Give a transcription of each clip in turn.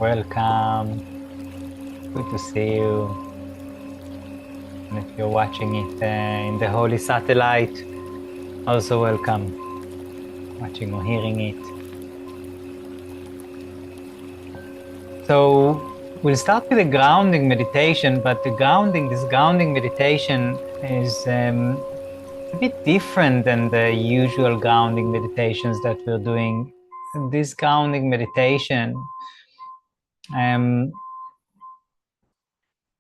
Welcome. Good to see you. And if you're watching it in the Holy Satellite, also welcome. Watching or hearing it. So we'll start with a grounding meditation, but this grounding meditation is a bit different than the usual grounding meditations that we're doing. This grounding meditation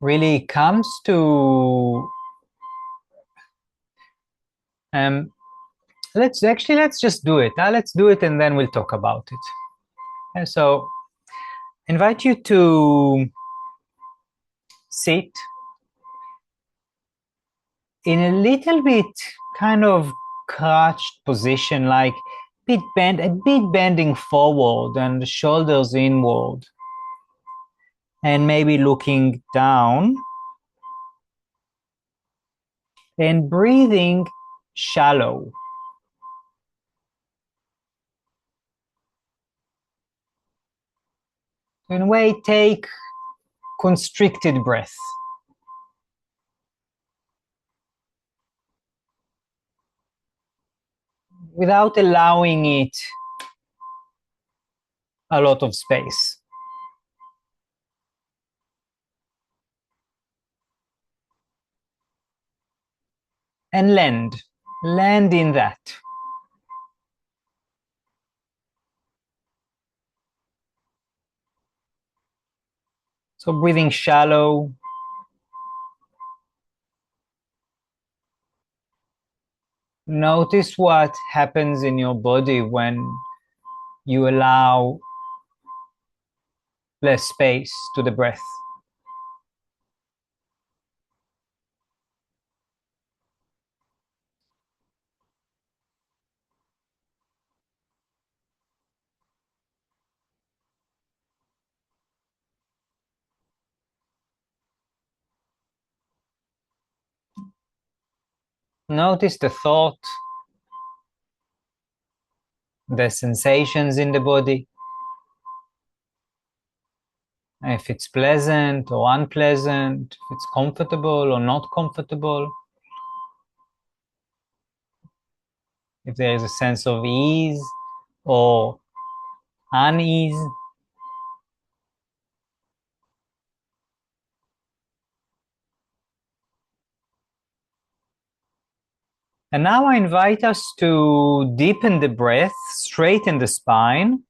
really comes to let's just do it. Let's do it and then we'll talk about it. And so invite you to sit in a little bit kind of crouched position, like a bit bending forward and the shoulders inward, and maybe looking down and breathing shallow. In a way, take constricted breath. Without allowing it a lot of space. And land in that. So breathing shallow. Notice what happens in your body when you allow less space to the breath. Notice the thought, the sensations in the body. If it's pleasant or unpleasant, if it's comfortable or not comfortable. If there is a sense of ease or unease. And now I invite us to deepen the breath, straighten the spine.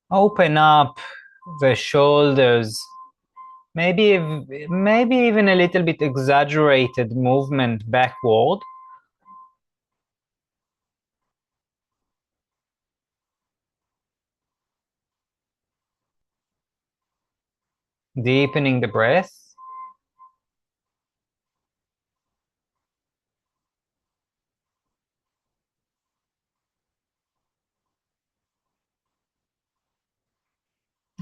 Open up the shoulders. Maybe even a little bit exaggerated movement backward. Deepening the breath.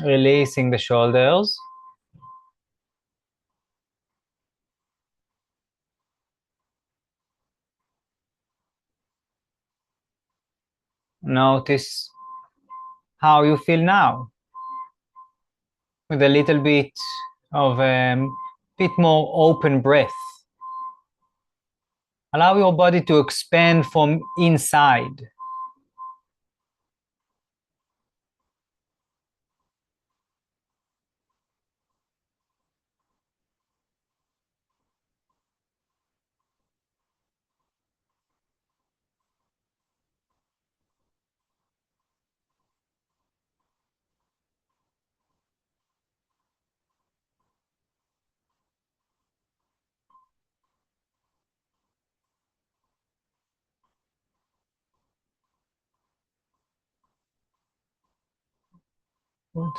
Releasing the shoulders. Notice how you feel now. With a little bit of bit more open breath. Allow your body to expand from inside. Good.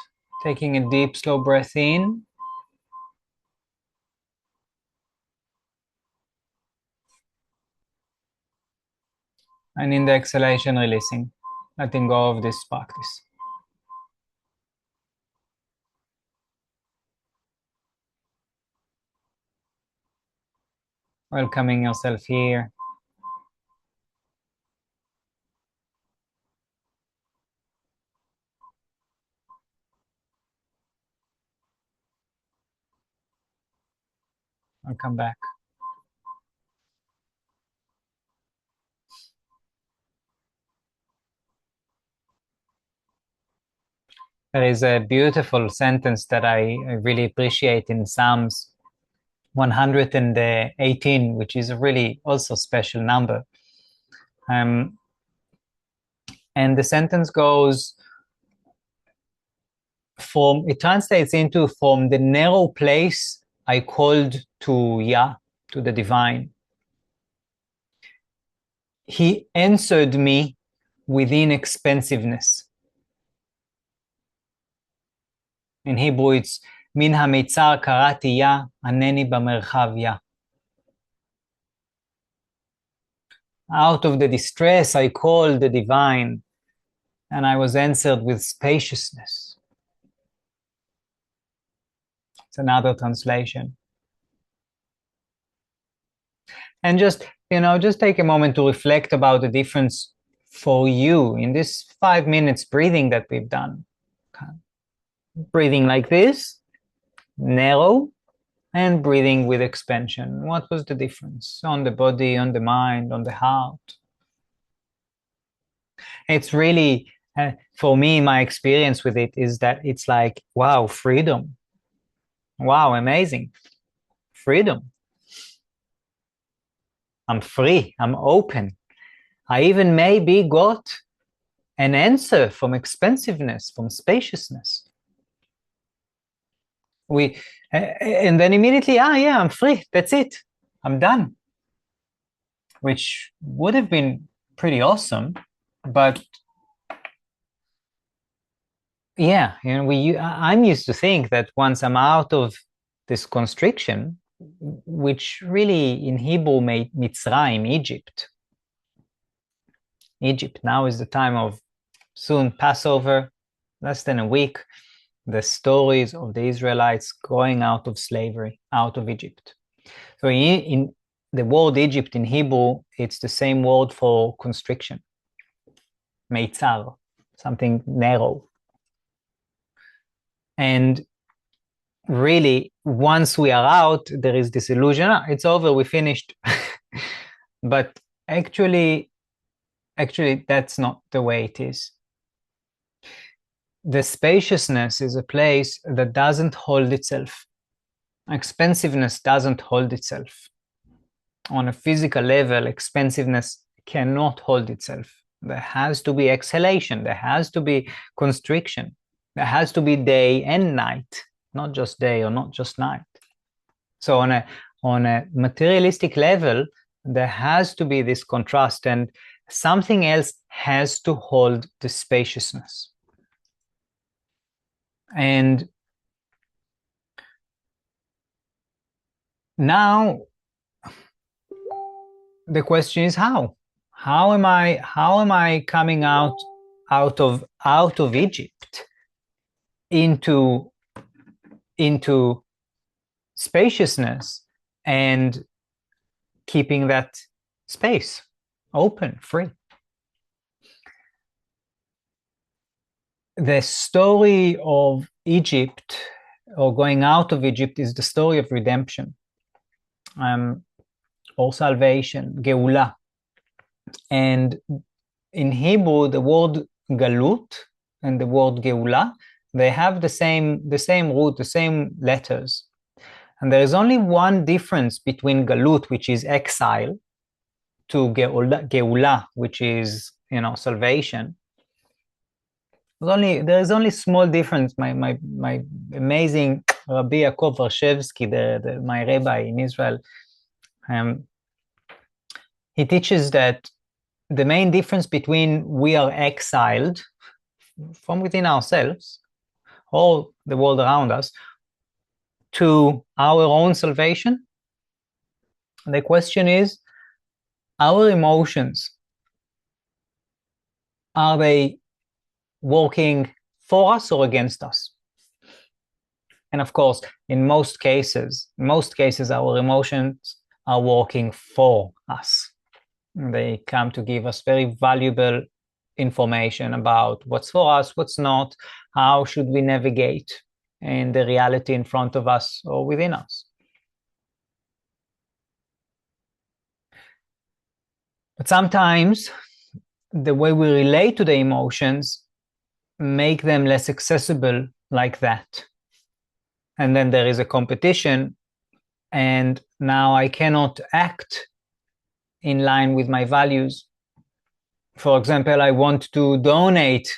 Taking a deep, slow breath in. And in the exhalation, releasing, letting go of this practice. Welcoming yourself here. I'll come back. There is a beautiful sentence that I really appreciate in Psalms 118, which is a really also special number. And the sentence goes, it translates into, from the narrow place I called to Yah, to the divine. He answered me within expansiveness. In Hebrew, it's min hamitzar karati Yah, aneni bamerchav Yah. Out of the distress, I called the divine, and I was answered with spaciousness. It's another translation. And just take a moment to reflect about the difference for you in this 5 minutes breathing that we've done. Okay. Breathing like this, narrow, and breathing with expansion. What was the difference on the body, on the mind, on the heart? It's really, for me, my experience with it is that it's like, wow, freedom. Wow, amazing. Freedom. I'm free. I'm open. I even maybe got an answer from expansiveness, from spaciousness. And then immediately, yeah, I'm free. That's it. I'm done. Which would have been pretty awesome, but yeah, I'm used to think that once I'm out of this constriction, which really in Hebrew made Mitzrayim, Egypt. Egypt, now is the time of soon Passover, less than a week, the stories of the Israelites going out of slavery, out of Egypt. So in the word Egypt in Hebrew, it's the same word for constriction, meitzar, something narrow. And really, once we are out, there is this illusion, it's over, we finished. But actually, that's not the way it is. The spaciousness is a place that doesn't hold itself. Expansiveness doesn't hold itself. On a physical level, expansiveness cannot hold itself. There has to be exhalation. There has to be constriction. There has to be day and night, not just day or not just night. So on a materialistic level, there has to be this contrast, and something else has to hold the spaciousness. And now the question is how? How am I coming out of Egypt into spaciousness and keeping that space open, free? The story of Egypt, or going out of Egypt, is the story of redemption, or salvation, geula. And in Hebrew, the word galut and the word geula, they have the same root, the same letters. And there is only one difference between galut, which is exile, to geula, which is salvation. There is only small difference. My amazing Rabbi Yaakov Varshevsky, my rabbi in Israel, he teaches that the main difference between we are exiled from within ourselves or the world around us to our own salvation, the question is, our emotions, are they working for us or against us? And of course, in most cases, our emotions are working for us. They come to give us very valuable information about what's for us, what's not, how should we navigate in the reality in front of us or within us. But sometimes the way we relate to the emotions make them less accessible like that. And then there is a competition, and now I cannot act in line with my values. For example, I want to donate,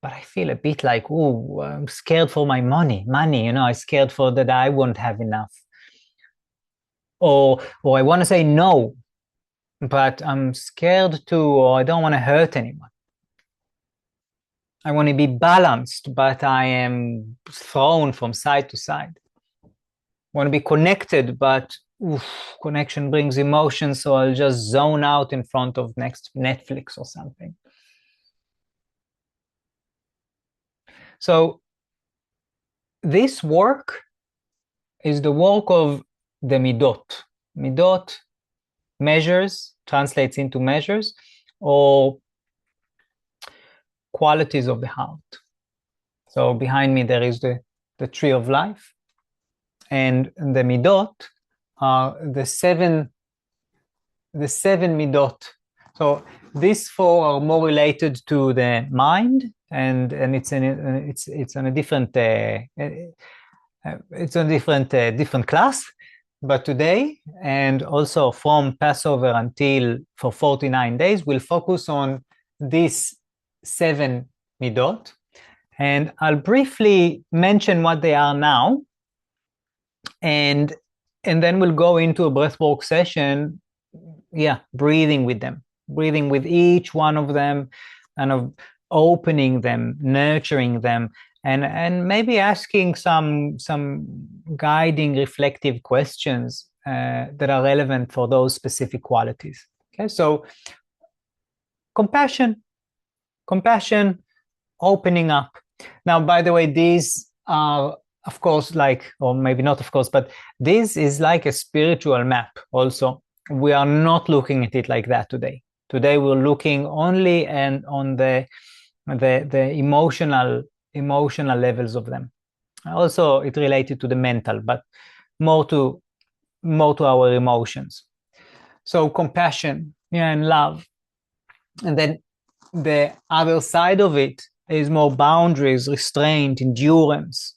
but I feel a bit like, oh, I'm scared for my money, I'm scared for that I won't have enough. Or I want to say no, but I'm scared to, or I don't want to hurt anyone. I want to be balanced, but I am thrown from side to side. I want to be connected, but connection brings emotion, so I'll just zone out in front of next Netflix or something. So this work is the work of the midot. Midot measures, translates into measures, or qualities of the heart. So behind me there is the tree of life, and the midot are the seven midot. So these four are more related to the mind, and it's on a different different class. But today, and also from Passover until for 49 days, we'll focus on these 7 midot. And I'll briefly mention what they are now. And then we'll go into a breathwork session, breathing with them, breathing with each one of them, kind of opening them, nurturing them, and maybe asking some guiding, reflective questions that are relevant for those specific qualities. Okay, so compassion, opening up. Now, by the way, these are, of course, or maybe not of course, but this is like a spiritual map also. We are not looking at it like that today. Today we're looking only and on the emotional levels of them. Also, it related to the mental, but more to our emotions. So compassion, and love. And then the other side of it is more boundaries, restraint, endurance.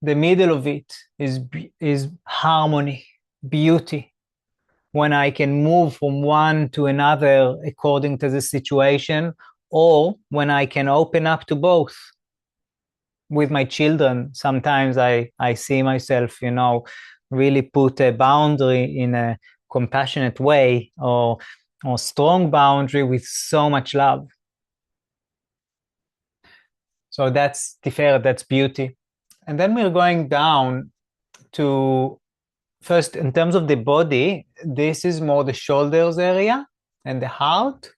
The middle of it is harmony, beauty. When I can move from one to another according to the situation, or when I can open up to both. With my children, sometimes I see myself, really put a boundary in a compassionate way, or strong boundary with so much love. So that's tiferet, that's beauty. And then we're going down to, first, in terms of the body, this is more the shoulders area and the heart.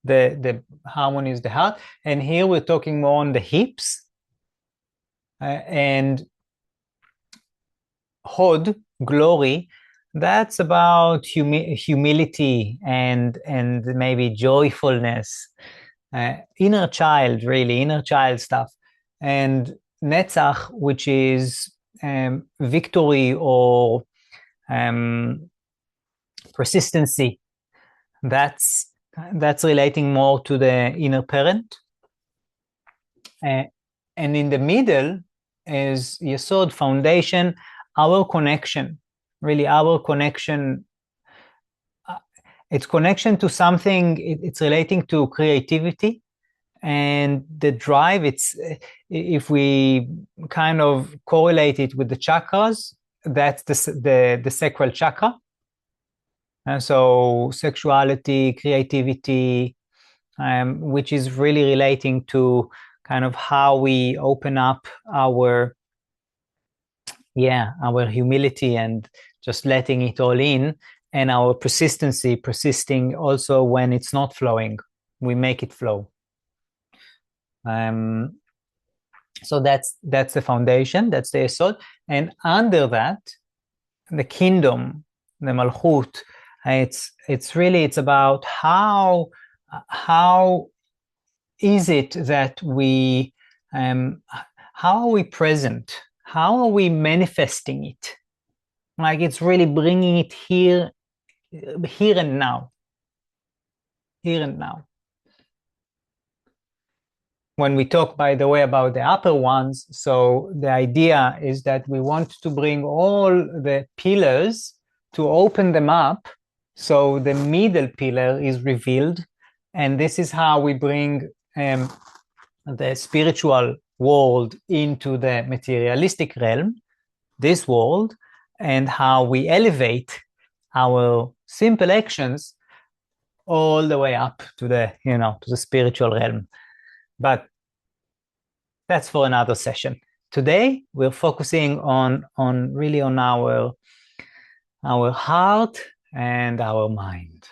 The harmony is the heart. And here we're talking more on the hips. And hod, glory, that's about humility and maybe joyfulness. Inner child, really, inner child stuff. And netzach, which is victory or persistency, that's relating more to the inner parent. And in the middle is Yesod, foundation, our connection, really our connection. It's connection to something, it's relating to creativity and the drive. It's, if we kind of correlate it with the chakras, that's the sacral chakra. And so sexuality, creativity, which is really relating to kind of how we open up our humility and just letting it all in, and our persistency, persisting also when it's not flowing, we make it flow. So that's the foundation, that's the yesod. And under that, the kingdom, the malchut, it's about how is it that we, how are we present? How are we manifesting it? Like, it's really bringing it here and now. here and now. When we talk, by the way, about the upper ones, so the idea is that we want to bring all the pillars to open them up, so the middle pillar is revealed, and this is how we bring the spiritual world into the materialistic realm, this world, and how we elevate our simple actions all the way up to the, to the spiritual realm. But that's for another session. Today, we're focusing on really on our heart and our mind.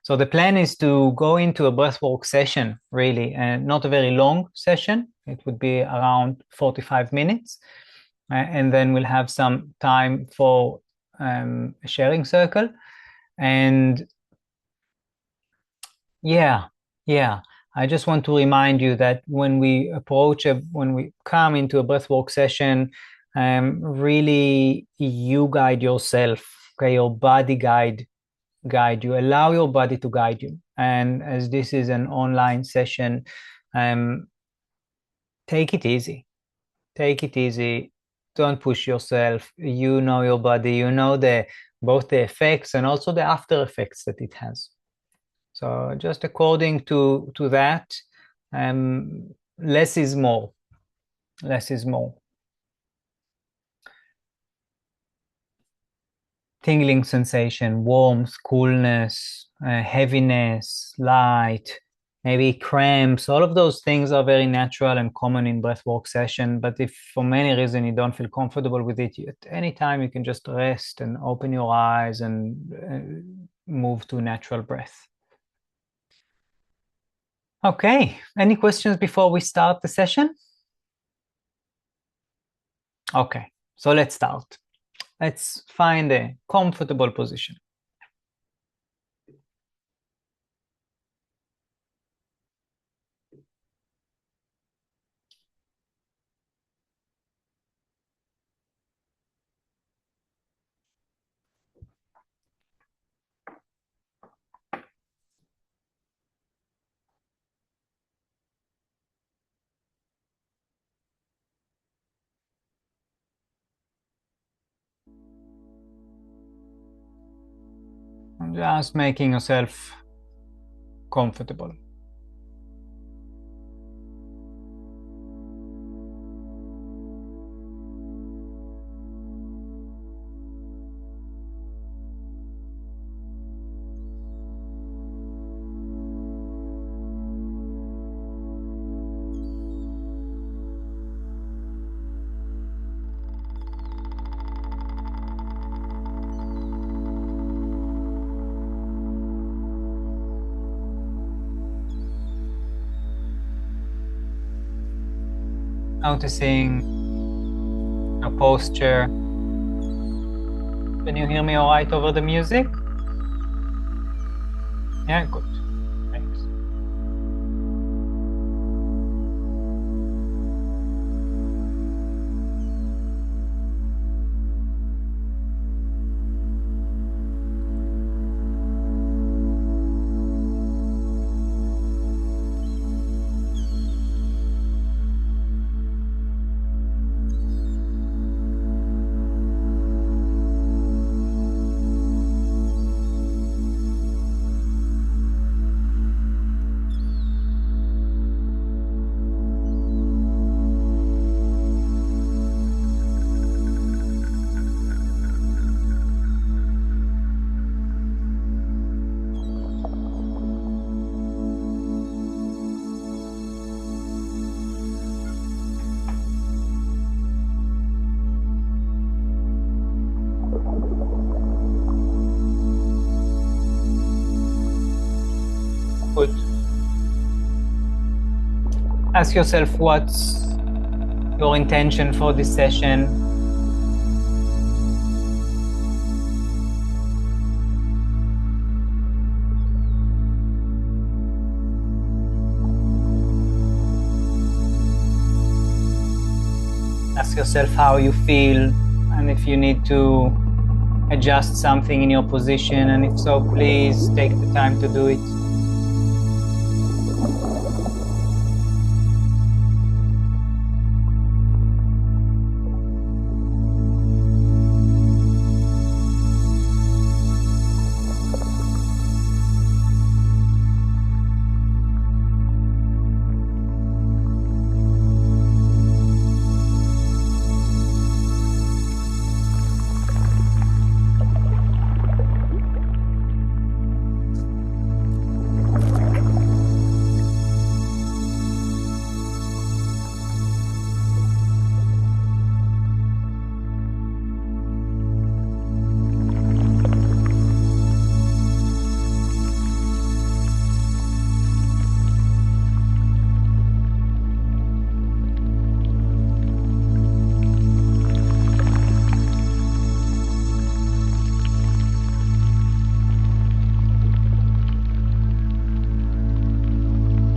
So the plan is to go into a breathwork session, really, and not a very long session. It would be around 45 minutes. And then we'll have some time for a sharing circle. And yeah, I just want to remind you that when we come into a breathwork session, really you guide yourself, okay? Your body guide you, allow your body to guide you. And as this is an online session, take it easy. Don't push yourself. You know your body, you know both the effects and also the after effects that it has. So just according to that, less is more. Tingling sensation, warmth, coolness, heaviness, light, maybe cramps, all of those things are very natural and common in breathwork session. But if for many reasons you don't feel comfortable with it, at any time you can just rest and open your eyes and move to natural breath. Okay, any questions before we start the session? Okay, so let's start. Let's find a comfortable position. Just making yourself comfortable. Noticing your posture. Can you hear me all right over the music? Yeah, good. Thanks. Good. Ask yourself what's your intention for this session. Ask yourself how you feel and if you need to adjust something in your position, and if so, please take the time to do it.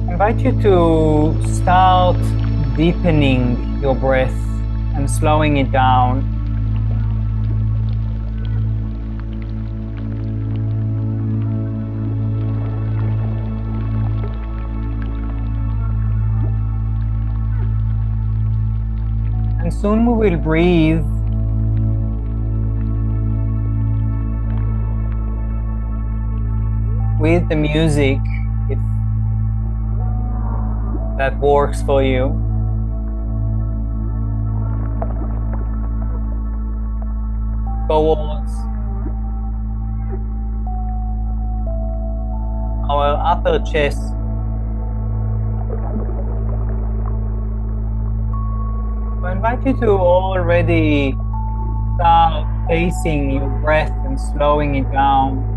I invite you to start deepening your breath and slowing it down. And soon we will breathe with the music if that works for you. Towards our upper chest. I invite you to already start pacing your breath and slowing it down.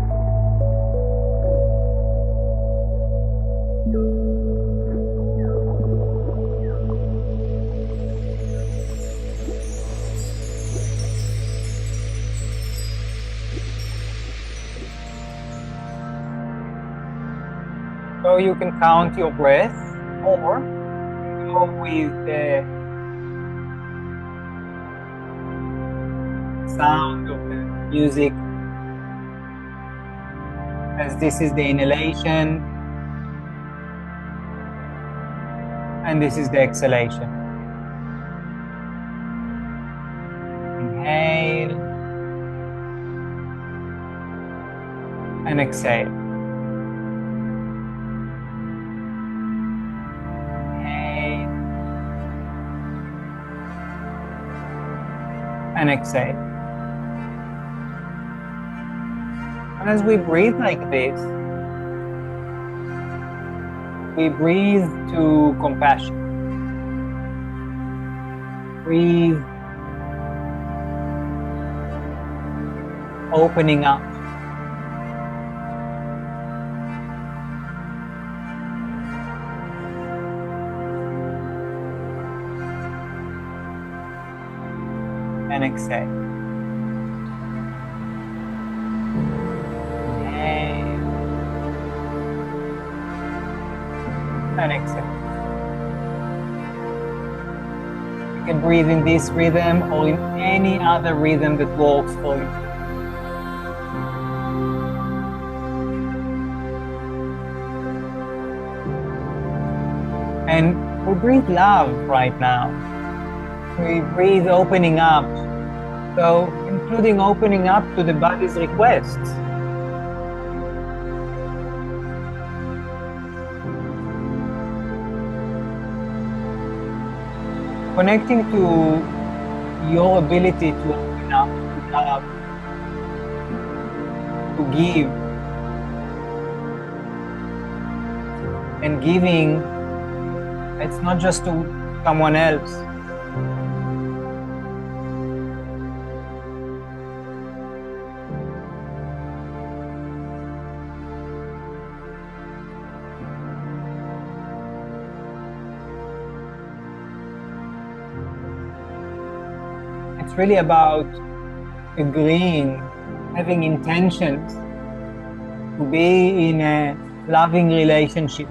So you can count your breath or go with the sound of the music, as this is the inhalation and this is the exhalation. Inhale and exhale. Inhale and exhale. And as we breathe like this, we breathe to compassion. Breathe, opening up. And exhale. And exhale. You can breathe in this rhythm or in any other rhythm that works for you. And we breathe love right now. We breathe opening up. So, including opening up to the body's requests. Connecting to your ability to open up, to love, to give. And giving, it's not just to someone else. It's really about agreeing, having intentions to be in a loving relationship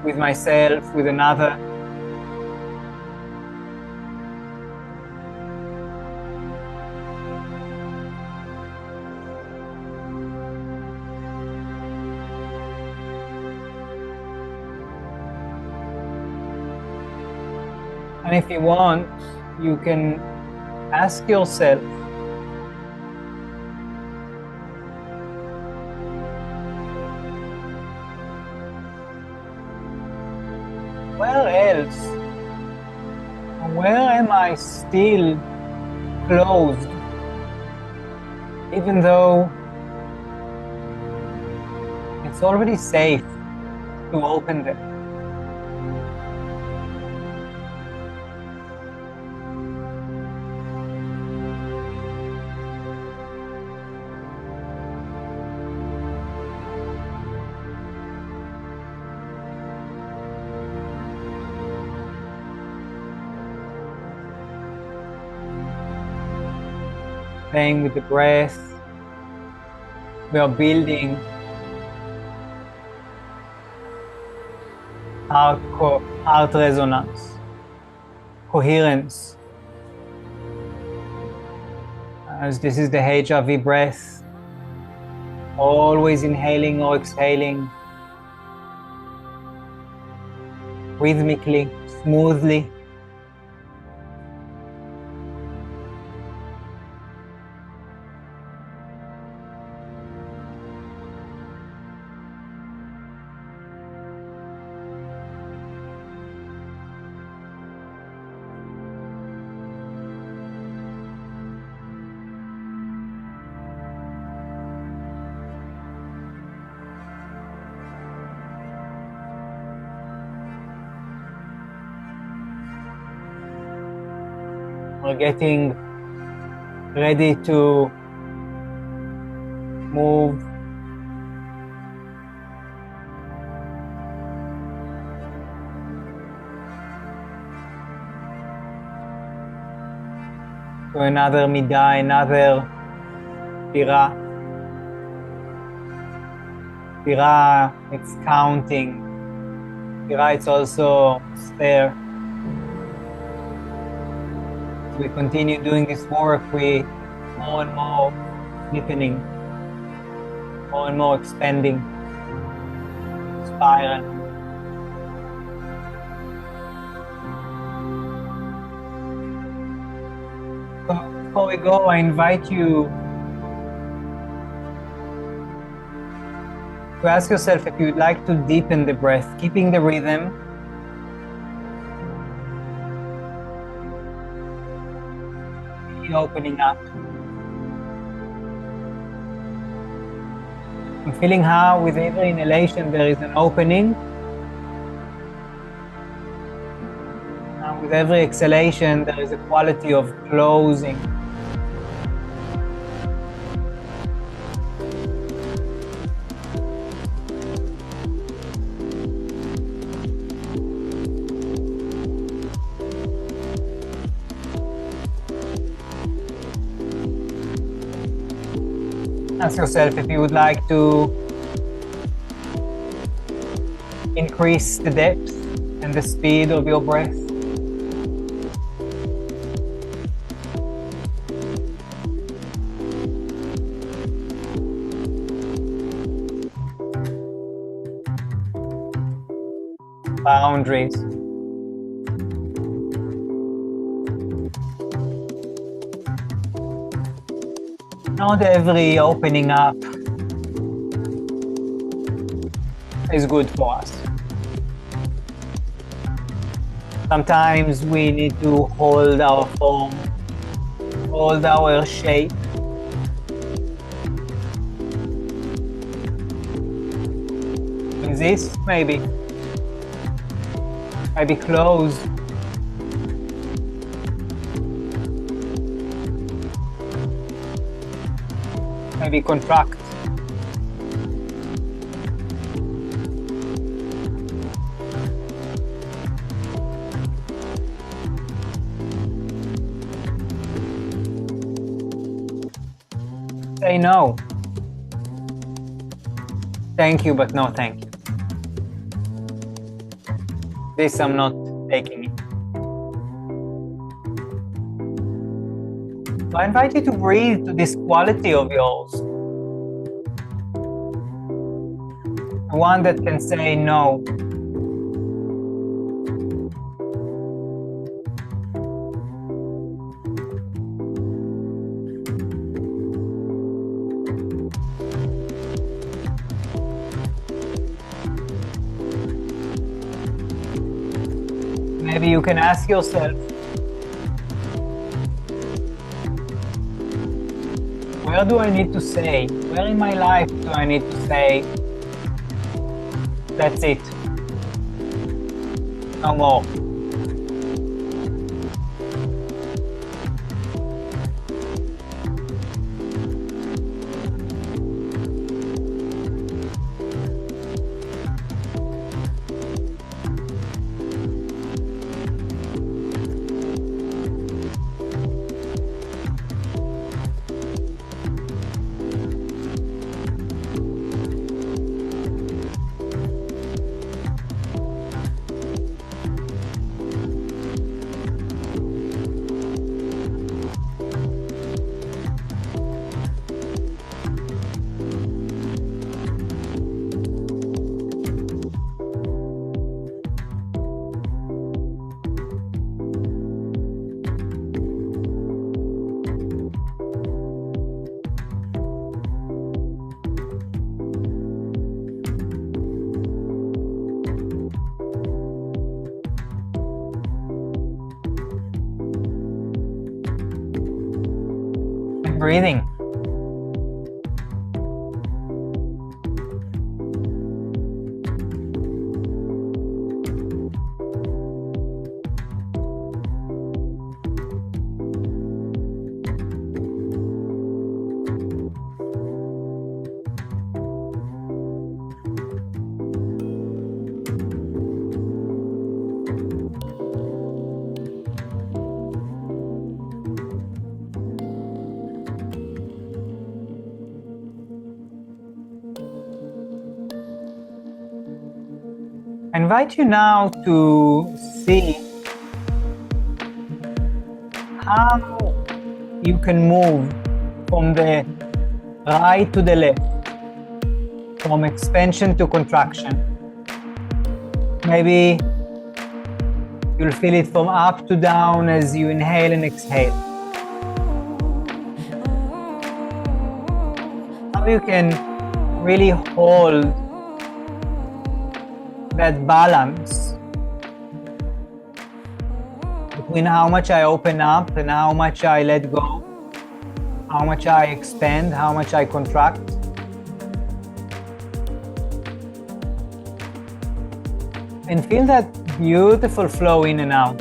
with myself, with another. And if you want, you can ask yourself, where else, where am I still closed, even though it's already safe to open them? Playing with the breath, we are building heart resonance, coherence. As this is the HRV breath, always inhaling or exhaling rhythmically, smoothly. We're getting ready to move to another midah, another tira. Tira, it's counting. Tira, it's also spare. As we continue doing this work, we more and more deepening, more and more expanding, spiral. So before we go, I invite you to ask yourself if you'd like to deepen the breath, keeping the rhythm, opening up. I'm feeling how with every inhalation there is an opening, and with every exhalation there is a quality of closing. Ask yourself if you would like to increase the depth and the speed of your breath. Boundaries. Not every opening up is good for us. Sometimes we need to hold our form, hold our shape. Exist, maybe close. Maybe contract. Say no. Thank you, but no thank you. This I'm not taking it. So I invite you to breathe to this quality of yours. One that can say no. Maybe you can ask yourself, where do I need to say? Where in my life do I need to say, that's it, no more? Breathing. I invite you now to see how you can move from the right to the left, from expansion to contraction. Maybe you'll feel it from up to down as you inhale and exhale. How you can really hold that balance between how much I open up and how much I let go, how much I expand, how much I contract. And feel that beautiful flow in and out.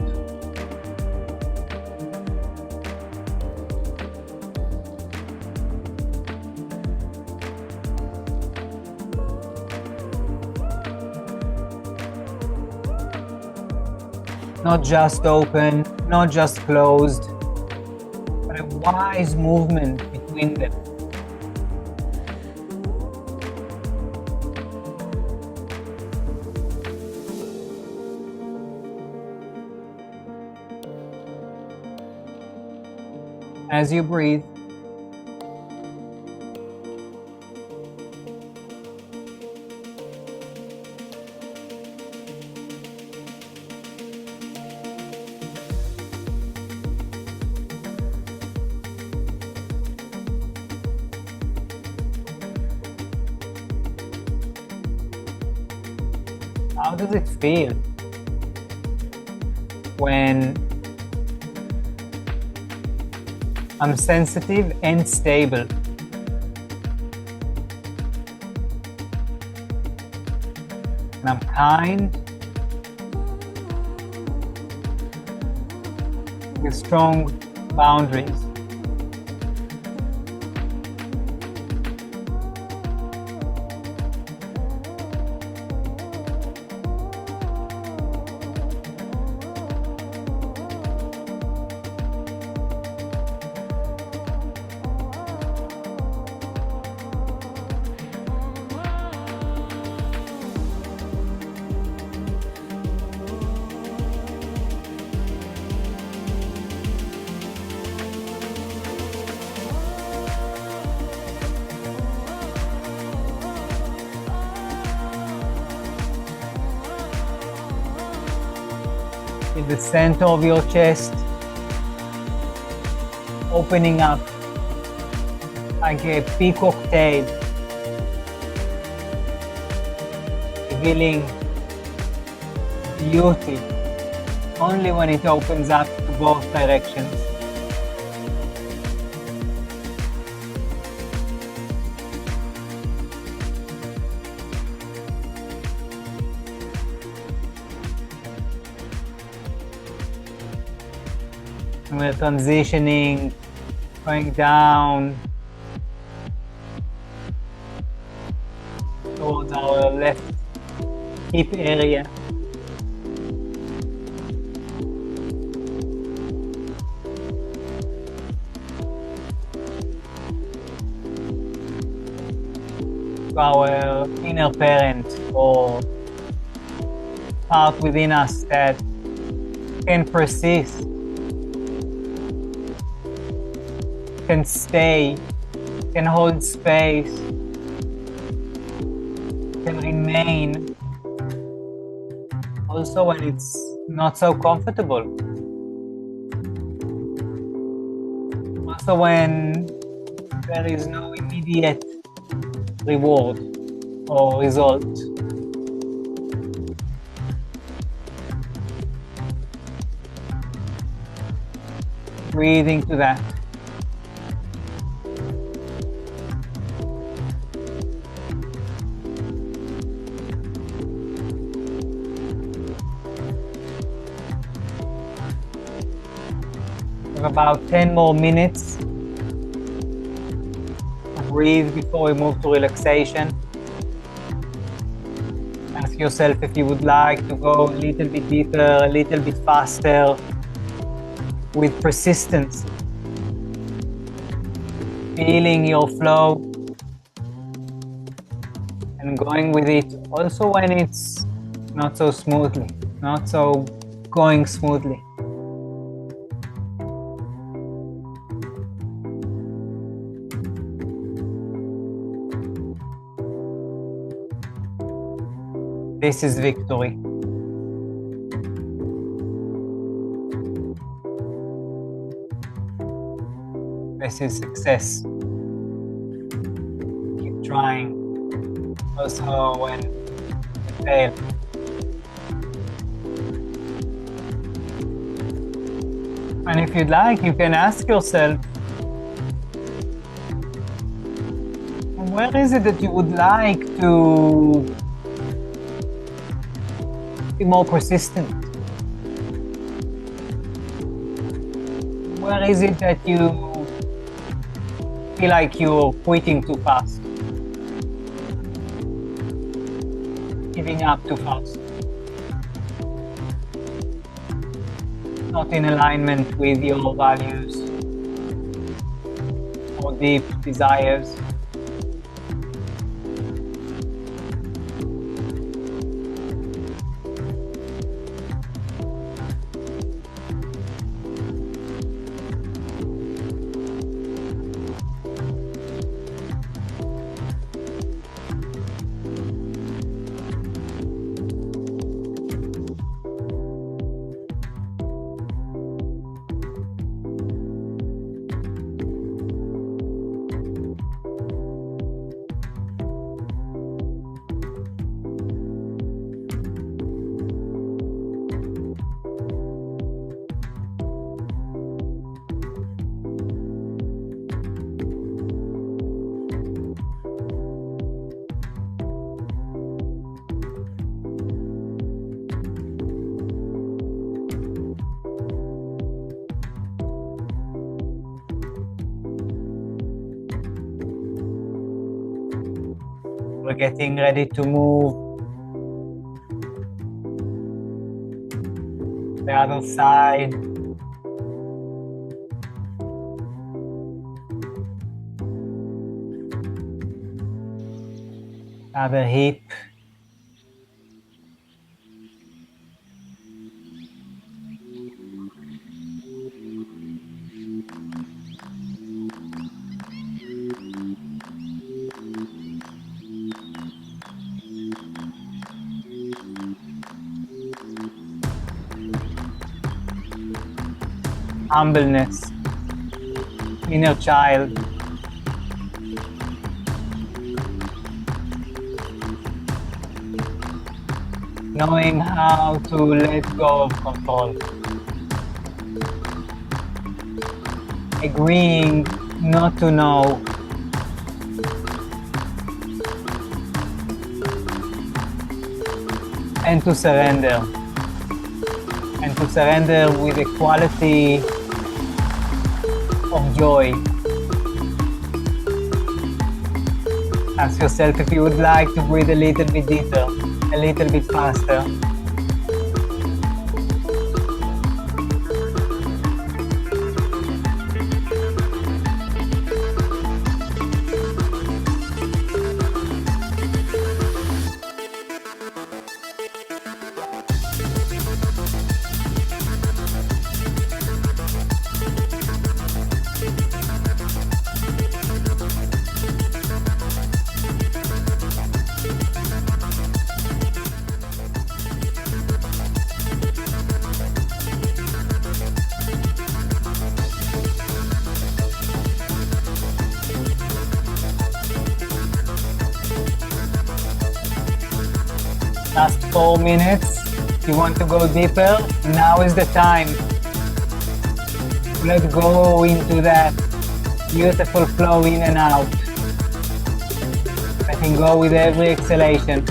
Not just open, not just closed, but a wise movement between them. As you breathe, how does it feel when I'm sensitive and stable? And I'm kind with strong boundaries. In the center of your chest, opening up like a peacock tail, revealing beauty, only when it opens up to both directions. And we're transitioning, going down towards our left hip area. To our inner parent, or part within us that can persist, can stay, can hold space, can remain, also when it's not so comfortable, also when there is no immediate reward or result. Breathe into that. We have about 10 more minutes. Breathe before we move to relaxation. Ask yourself if you would like to go a little bit deeper, a little bit faster, with persistence. Feeling your flow and going with it also when it's not so smoothly, not so going smoothly. This is victory. This is success. Keep trying. Also when you fail. And if you'd like, you can ask yourself, where is it that you would like to be more persistent? Where is it that you feel like you're quitting too fast? Giving up too fast? Not in alignment with your values or deep desires. We're getting ready to move the other side. Other hip. Humbleness, inner child. knowing how to let go of control, agreeing not to know, and to surrender with a quality of joy. Ask yourself if you would like to breathe a little bit deeper, a little bit faster. Last 4 minutes. If you want to go deeper, now is the time. Let's go into that beautiful flow in and out. Letting go with every exhalation.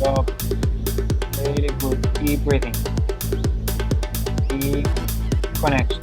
Stop. Really good. Keep breathing. Deep connection.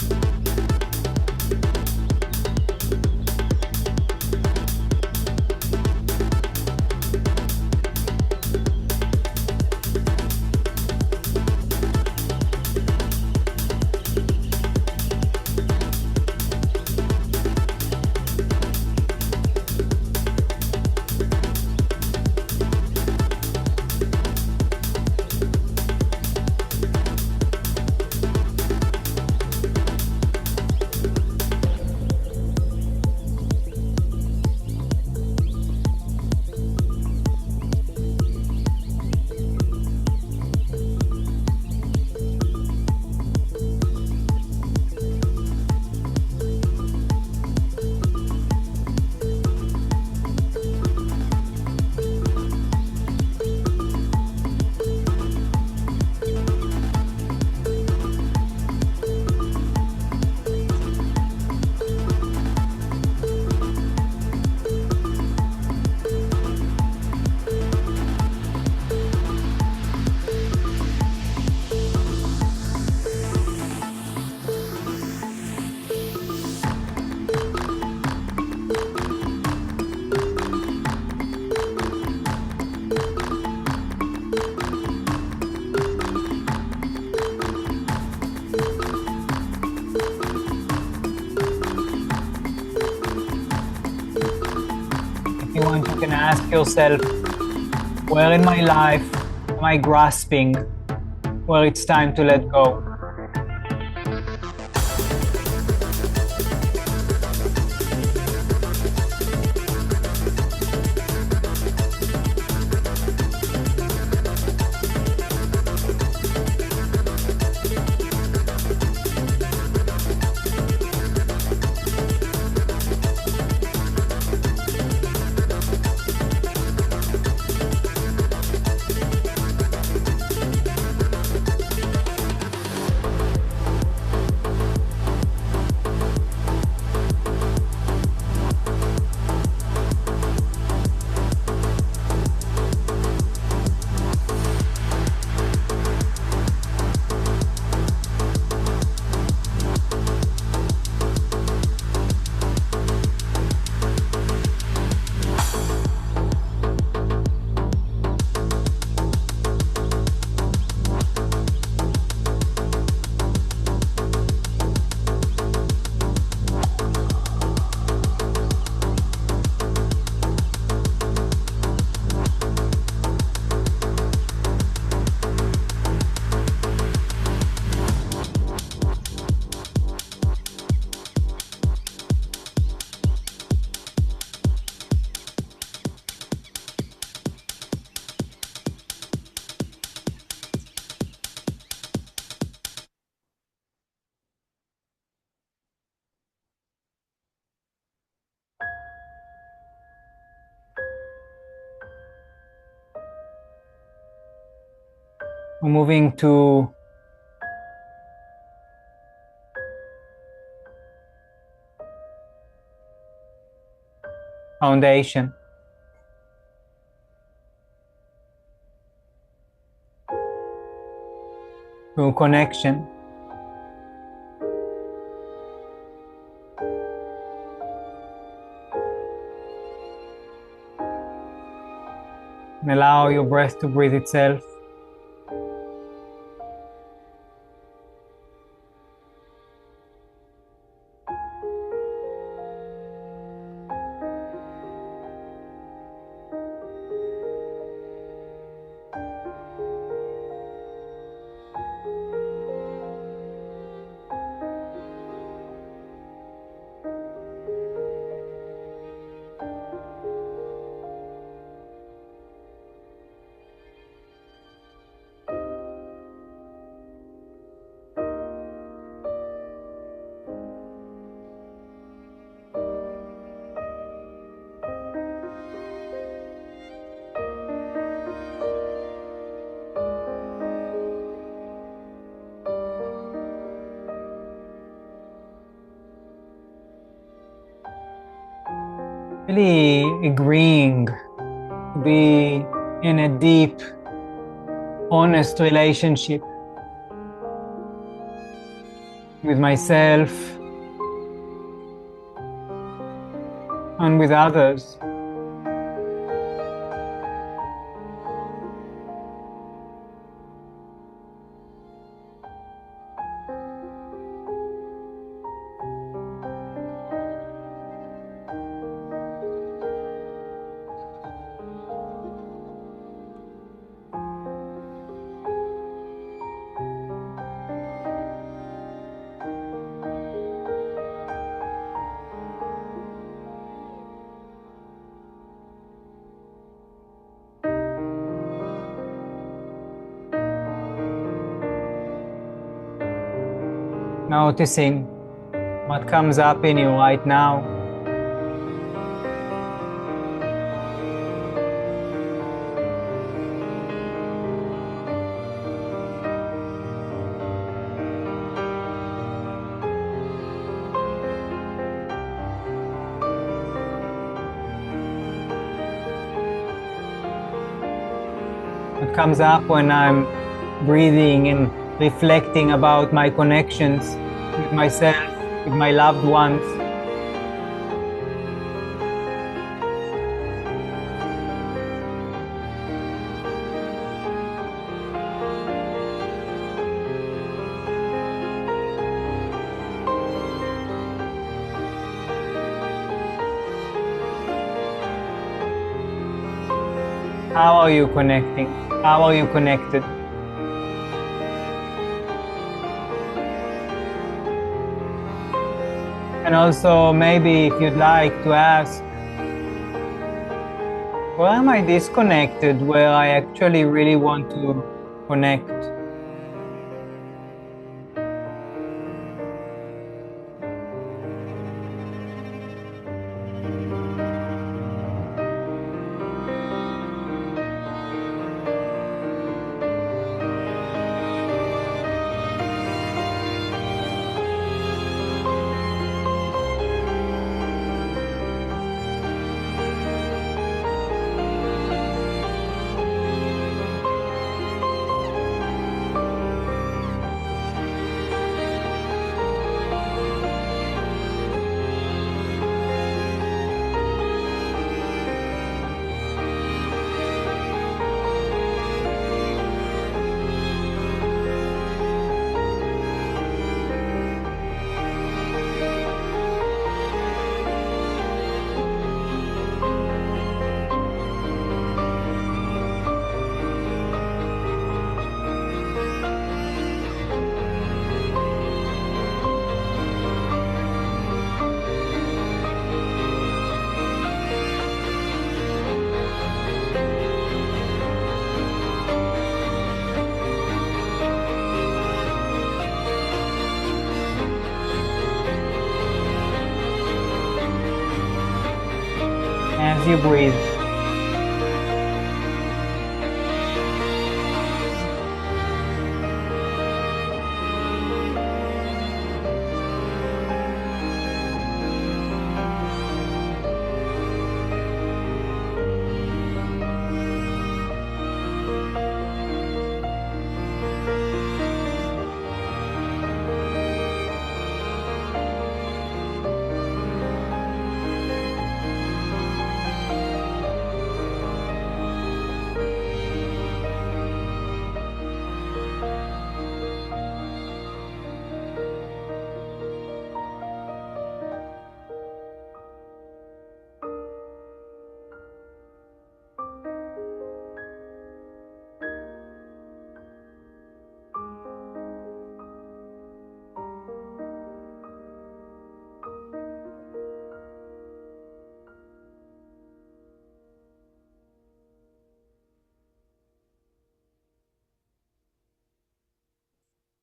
If you want, you can ask yourself, where in my life am I grasping where it's time to let go? We're moving to foundation. To connection. And allow your breath to breathe itself. Really agreeing to be in a deep, honest relationship with myself and with others. Noticing what comes up in you right now. What comes up when I'm breathing and reflecting about my connections with myself, with my loved ones. How are you connecting? How are you connected? And also, maybe if you'd like to ask, where am I disconnected, where I actually really want to connect? As you breathe,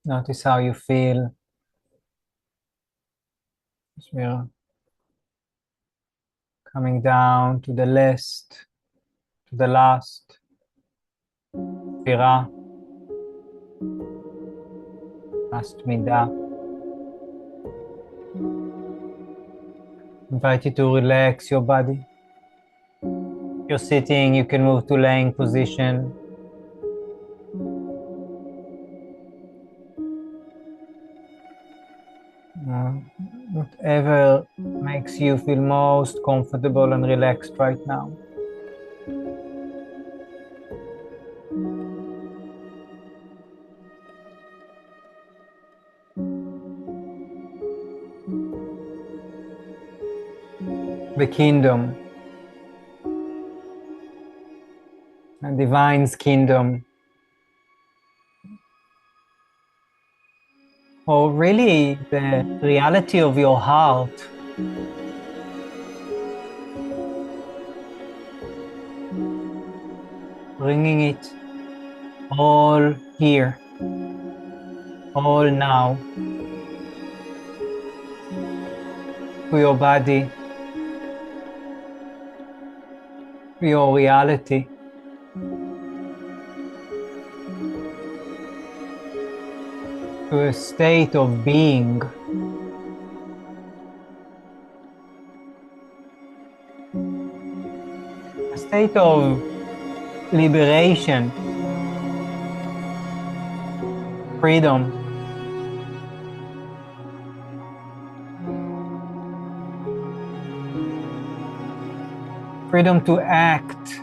Notice how you feel as we're coming down to the last, ספירה, last מידה. Invite you to relax your body. If you're sitting, you can move to laying position. Whatever makes you feel most comfortable and relaxed right now. The kingdom, the divine's kingdom, or really the reality of your heart. Bringing it all here, all now, to your body, to your reality. To a state of being. A state of liberation, freedom. Freedom to act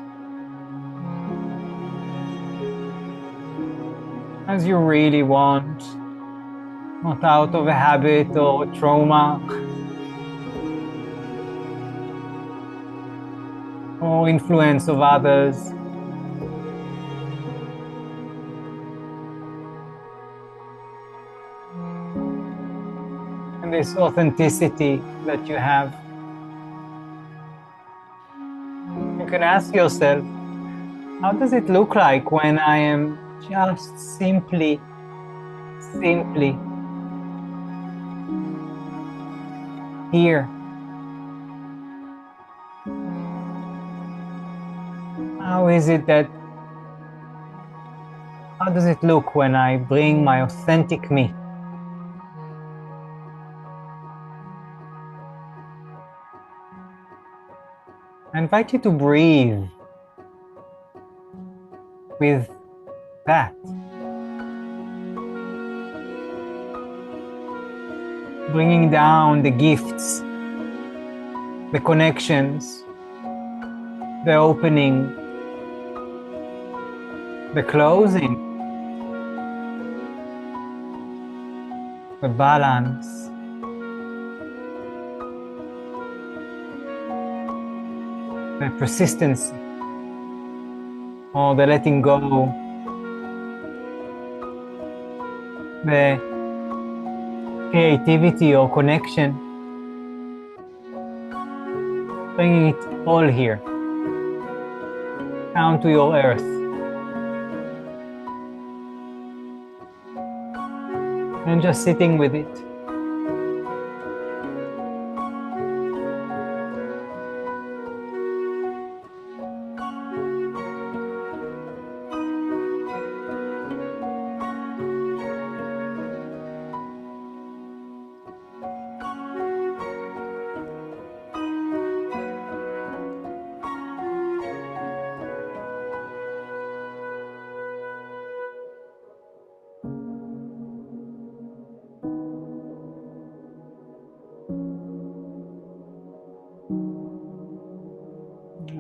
as you really want, not out of a habit or trauma or influence of others. And this authenticity that you have. You can ask yourself, how does it look like when I am just simply here? How is it that, how does it look when I bring my authentic me? I invite you to breathe with that. Bringing down the gifts, the connections, the opening, the closing, the balance, the persistency, or the letting go, the creativity or connection, bringing it all here, down to your earth. And just sitting with it.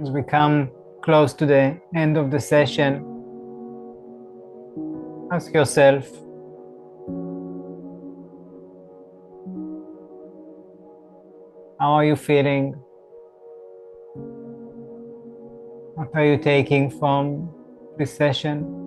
As we come close to the end of the session, ask yourself, how are you feeling? What are you taking from this session?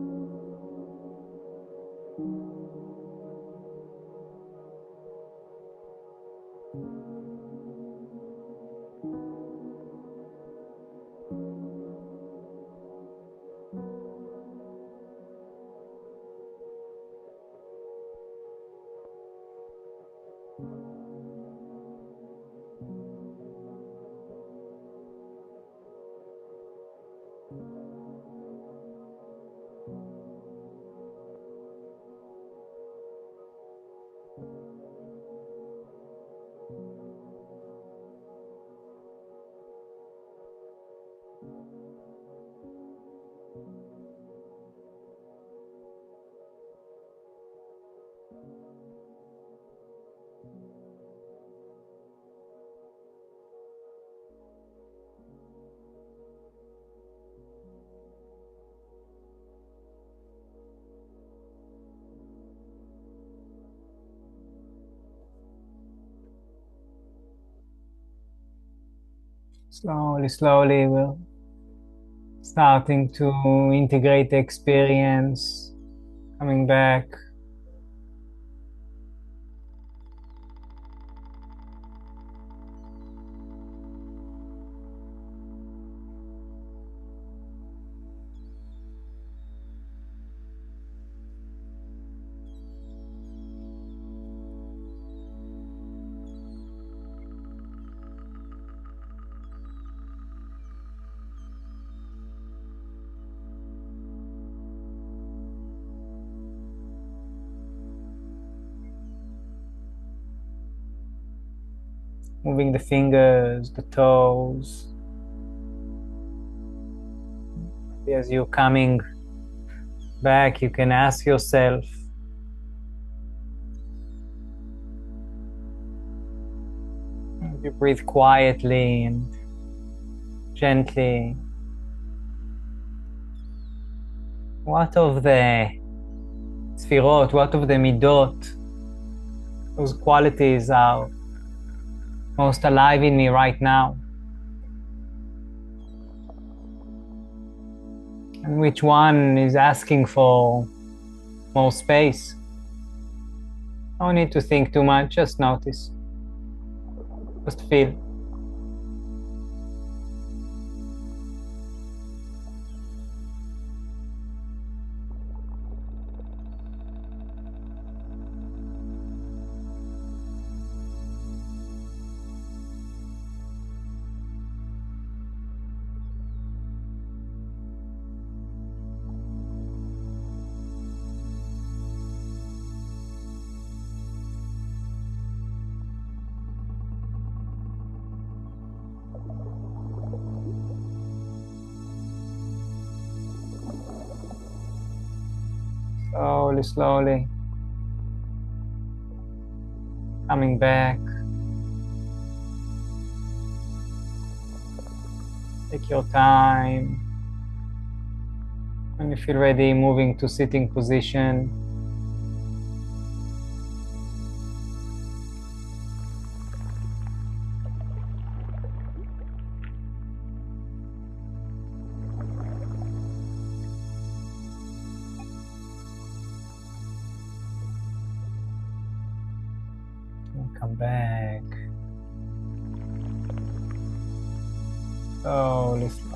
Slowly, slowly, we're starting to integrate the experience, coming back. Moving the fingers, the toes. As you're coming back, you can ask yourself, if you breathe quietly and gently, what of the sfirot, what of the midot, those qualities are most alive in me right now? And which one is asking for more space? No need to think too much, just notice. Just feel. Slowly, slowly. Coming back. Take your time. When you feel ready, moving to sitting position. And come back. Slowly, slowly.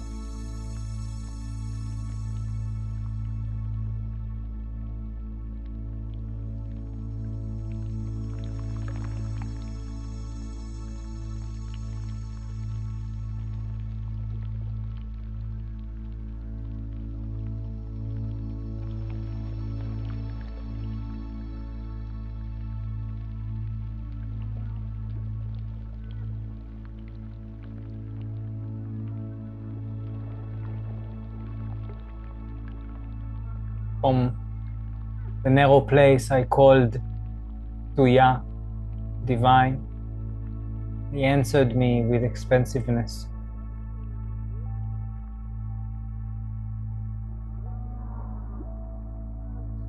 From the narrow place I called Tuya, divine, he answered me with expansiveness.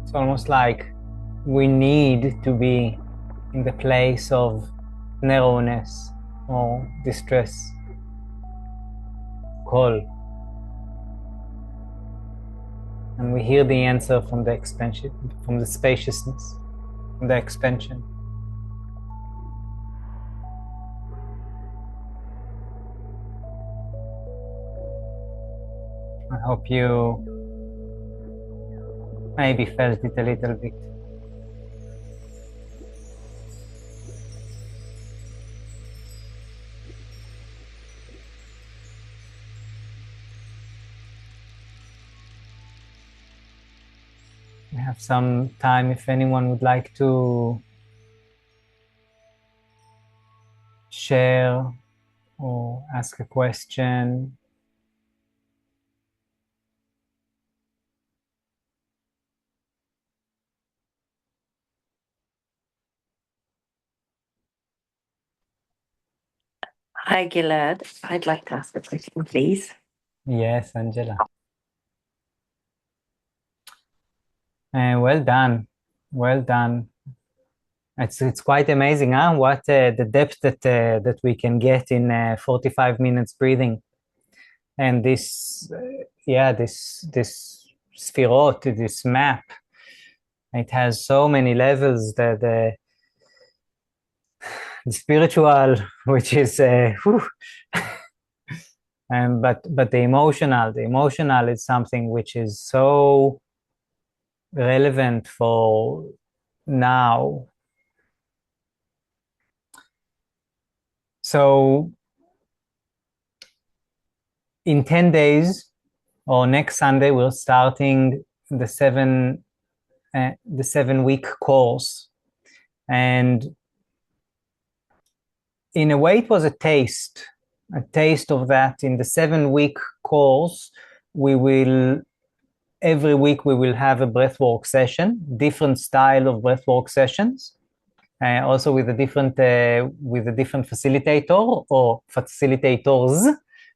It's almost like we need to be in the place of narrowness or distress. Call. And we hear the answer from the expansion, from the spaciousness, from the expansion. I hope you maybe felt it a little bit. We have some time if anyone would like to share or ask a question. Hi, Gilad. I'd like to ask a question, please. Yes, Angela. Well done. Well done. It's quite amazing, huh? What the depth that we can get in 45 minutes breathing, and this sphirot, this map. It has so many levels. The spiritual, which is but the emotional is something which is so relevant for now. So in 10 days or next Sunday, we're starting the 7-week course. And in a way, it was a taste of that. In the 7-week course, every week we will have a breathwork session, different style of breathwork sessions, also with a different facilitator or facilitators.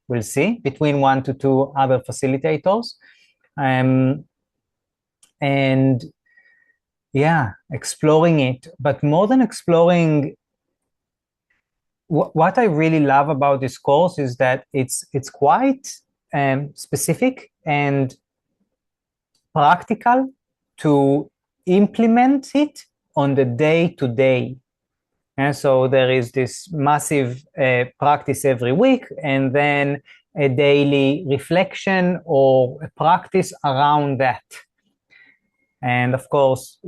We'll see between 1 to 2 other facilitators, and yeah, exploring it. But more than exploring, what I really love about this course is that it's quite specific and practical to implement it on the day-to-day. And so there is this massive practice every week, and then a daily reflection or a practice around that. And of course,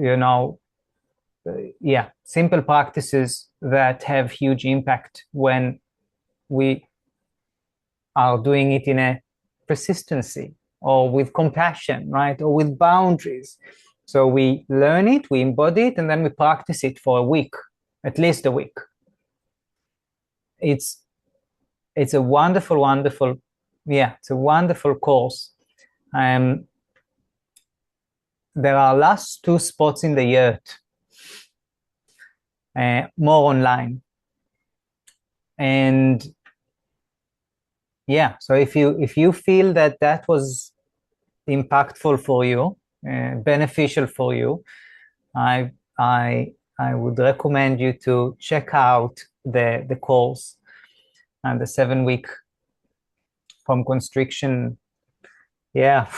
simple practices that have huge impact when we are doing it in a persistency or with compassion, right? Or with boundaries. So we learn it, we embody it, and then we practice it for a week, at least a week. It's a wonderful, it's a wonderful course. There are last 2 spots in the yurt, more online. And yeah, so if you feel that was impactful for you, beneficial for you, I would recommend you to check out the course and the 7-week from constriction. Yeah,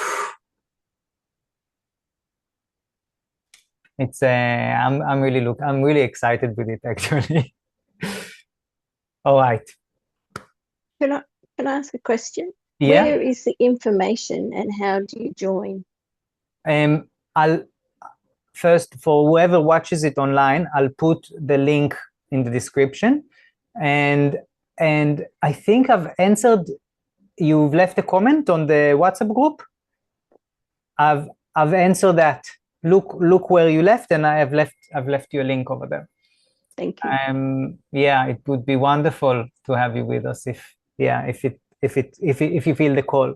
it's I'm really excited with it, actually. All right. Can I ask a question? Yeah. Where is the information and how do you join? I'll first, for whoever watches it online, I'll put the link in the description, and I think I've answered. You've left a comment on the WhatsApp group. I've answered that. Look where you left, and I've left you a link over there. Thank you. Yeah, it would be wonderful to have you with us if you feel the call.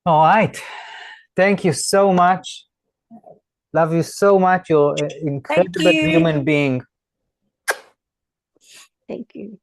All right. Thank you so much. Love you so much. You're an incredible human being. Thank you.